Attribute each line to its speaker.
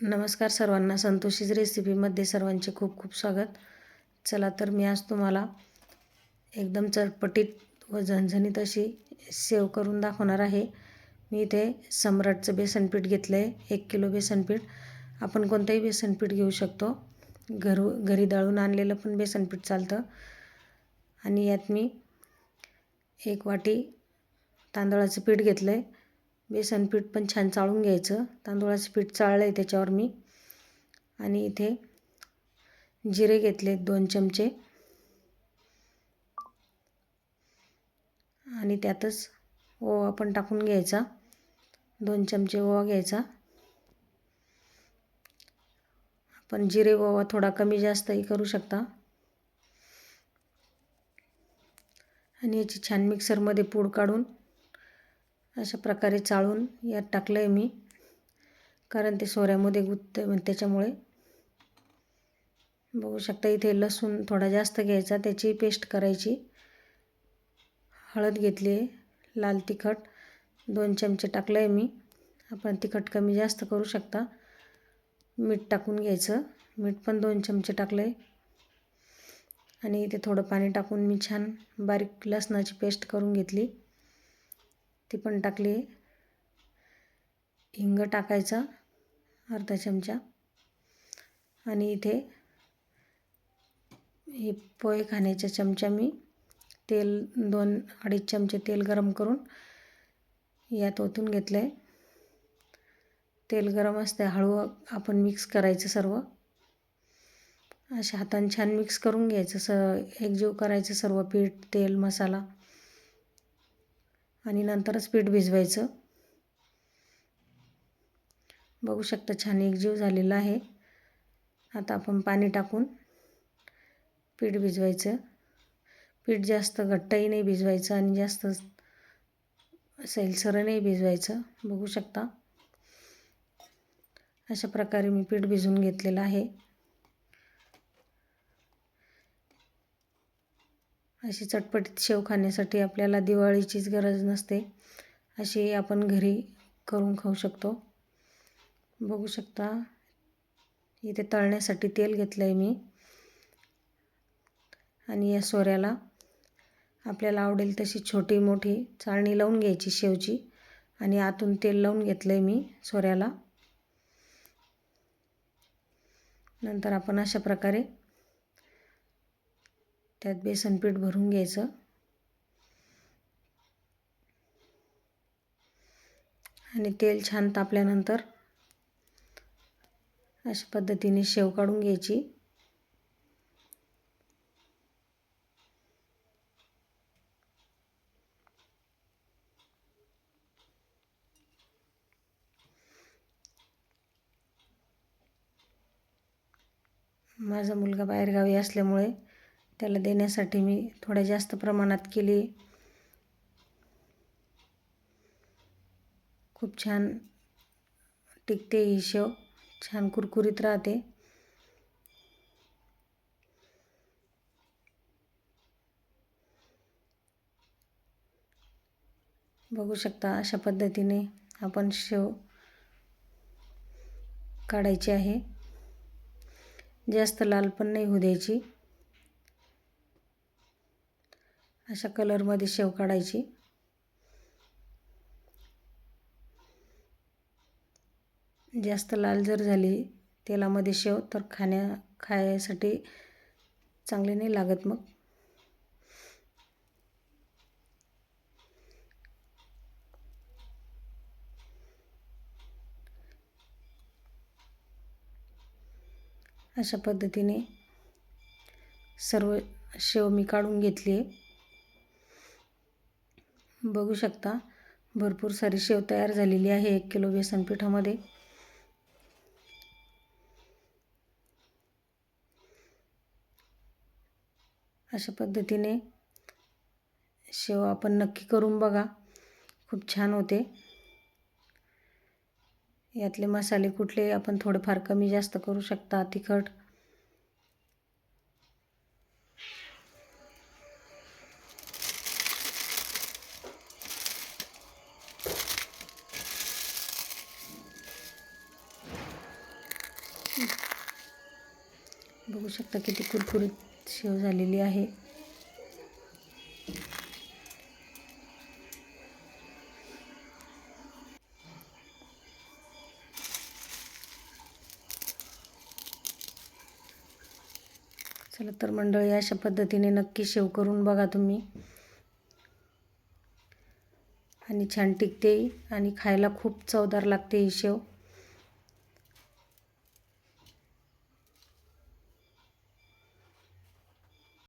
Speaker 1: नमस्कार सर्वांना, संतोषीज रेसिपीमध्ये सर्वांचे खूप खूप स्वागत. चला तर मी आज तुम्हाला एकदम चटपटीत व झणझणीत अशी सेव करून दाखवणार आहे. मी इथे सम्राटचं बेसनपीठ घेतलं आहे, 1 किलो बेसनपीठ. आपण कोणतंही बेसनपीठ घेऊ शकतो, घरी दळून आणलेलं पण बेसनपीठ चालतं. आणि यात मी 1 वाटी तांदळाचं पीठ घेतलं आहे. बेसन पीठ पण छान चाळून घ्यायचं. तांदूळाचं पीठ चाळलं आहे त्याच्यावर मी. आणि इथे जिरे घेतले 2 चमचे आणि त्यातच ओवा पण टाकून घ्यायचा. 2 चमचे ओवा घ्यायचा. आपण जिरे ओवा थोडा कमी जास्तही करू शकता. आणि याची छान मिक्सरमध्ये पूड काढून अशा प्रकारे चाळून यात टाकलं आहे मी, कारण ते सोऱ्यामध्ये गुंतते त्याच्यामुळे. बघू शकता इथे लसूण थोडा जास्त घ्यायचा, त्याची पेस्ट करायची. हळद घेतली आहे, लाल तिखट 2 चमचे टाकलं आहे मी. आपण तिखट कमी जास्त करू शकता. मीठ टाकून घ्यायचं, मीठ पण 2 चमचे टाकलं आहे. आणि इथे थोडं पाणी टाकून मी छान बारीक लसणाची पेस्ट करून घेतली, ती पण टाकली. हिंग टाकायचा अर्धा चमचा. आणि इथे हे पोहे खाण्याच्या चमचा मी तेल 2-2.5 चमचे तेल गरम करून यात ओतून घेतलं आहे. तेल गरम असते हळू आपण मिक्स करायचं सर्व. अशा हाताने छान मिक्स करून घ्यायचं, एकजीव करायचं सर्व पीठ, तेल, मसाला. आणि नंतरच पीठ भिजवायचं. बघू शकता छान एकजीव झालेला आहे. आता आपण पाणी टाकून पीठ भिजवायचं. पीठ जास्त घट्टही नाही भिजवायचं आणि जास्त सैलसर नाही भिजवायचं. बघू शकता अशा प्रकारे मी पीठ भिजवून घेतलेलं आहे. अशी चटपटीत शेव खाण्यासाठी आपल्याला दिवाळीचीच गरज नसते, अशी आपण घरी करून खाऊ शकतो. बघू शकता इथे तळण्यासाठी तेल घेतलं आहे मी. आणि या सोऱ्याला आपल्याला आवडेल तशी छोटी मोठी चाळणी लावून घ्यायची शेवची. आणि आतून तेल लावून घेतलं आहे मी सोऱ्याला. नंतर आपण अशा प्रकारे त्यात बेसन पीठ भरून घ्यायचं. आणि तेल छान तापल्यानंतर अशा पद्धतीने शेव काढून घ्यायची. माझा मुलगा बाहेरगावी असल्यामुळे त्याला देण्यासाठी मी थोड्या जास्त प्रमाणात केली. खूप छान टिकते ही शेव, छान कुरकुरीत राहते. बघू शकता अशा पद्धतीने आपण शेव काढायची आहे. जास्त लाल पण नाही होऊ द्यायची. अशा कलरमध्ये शेव काढायची. जास्त लाल जर झाली तेलामध्ये शेव तर खायसाठी चांगली नाही लागत मग. अशा पद्धतीने सर्व शेव मी काढून घेतली आहे. बघू शकता भरपूर सारी शेव तयार झालेली आहे 1 किलो बेसन पिठामध्ये. अशा पद्धतीने शेव आपण नक्की करून बघा, खूप छान होते. यातले मसाले कुठले आपण थोडेफार कमी जास्त करू शकता. तिखट बघू शकता किती कुरकुरीत शेव झालेली आहे. चला तर मंडळी, अशा पद्धतीने नक्की शेव करून बघा तुम्ही, आणि छान टिकते आणि खायला खूप चवदार लागते ही शेव.